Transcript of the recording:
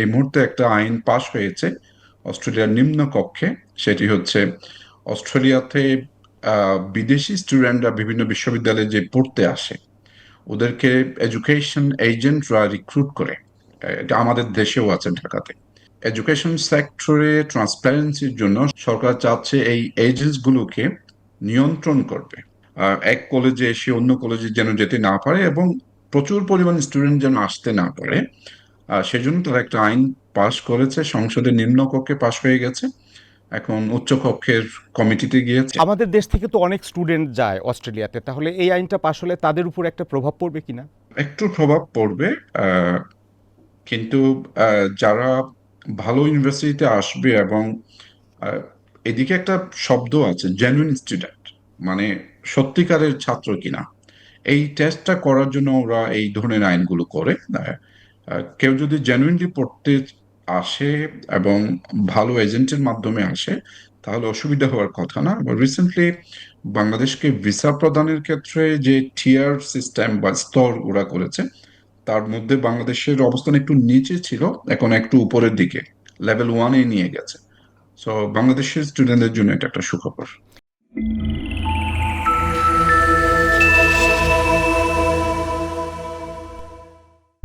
এই মুহূর্তে একটা আইন পাশ হয়েছে অস্ট্রেলিয়ার নিম্ন কক্ষে। সেটি হচ্ছে অস্ট্রেলিয়াতে বিদেশি স্টুডেন্টরা বিভিন্ন বিশ্ববিদ্যালয়ে যে পড়তে আসে ওদেরকে এডুকেশন এজেন্টরা রিক্রুট করে। এটা আমাদের দেশেও আছে ঢাকাতে। এডুকেশন সেক্টরে ট্রান্সপারেন্সির জন্য সরকার চাচ্ছে এই এজেন্টস গুলোকে নিয়ন্ত্রণ করবে। এক কলেজে এসে অন্য কলেজে যেন যেতে না পারে এবং প্রচুর পরিমাণ স্টুডেন্ট যেন আসতে না পারে। সেজন্য তারা একটা আইন পাশ করেছে, সংসদের নিম্নকক্ষে পাশ হয়ে গেছে, এখন উচ্চকক্ষের কমিটিতে গিয়েছে। আমাদের দেশ থেকে তো অনেক স্টুডেন্ট যায় অস্ট্রেলিয়াতে, তাহলে এই আইনটা পাশ হলে তাদের উপর একটা প্রভাব পড়বে কিনা? একটু প্রভাব পড়বে, কিন্তু যারা ভালো ইউনিভার্সিটিতে আসবে এবং আহ, এদিকে একটা শব্দ আছে জেনুইন স্টুডেন্ট, মানে সত্যিকারের ছাত্র কিনা, এই টেস্টটা করার জন্য ওরা এই ধরনের আইনগুলো করে। কেউ যদি জেনুইনলি পড়তে আসে এবং ভালো এজেন্টের মাধ্যমে আসে তাহলে অসুবিধা হওয়ার কথা না। রিসেন্টলি বাংলাদেশকে ভিসা প্রদানের ক্ষেত্রে যে টিয়ার সিস্টেম বা স্তর ওরা করেছে, তার মধ্যে বাংলাদেশের অবস্থান একটু নিচে ছিল, এখন একটু উপরের দিকে লেভেল ওয়ানে নিয়ে গেছে। সো বাংলাদেশের স্টুডেন্টদের জন্য এটা একটা সুখবর।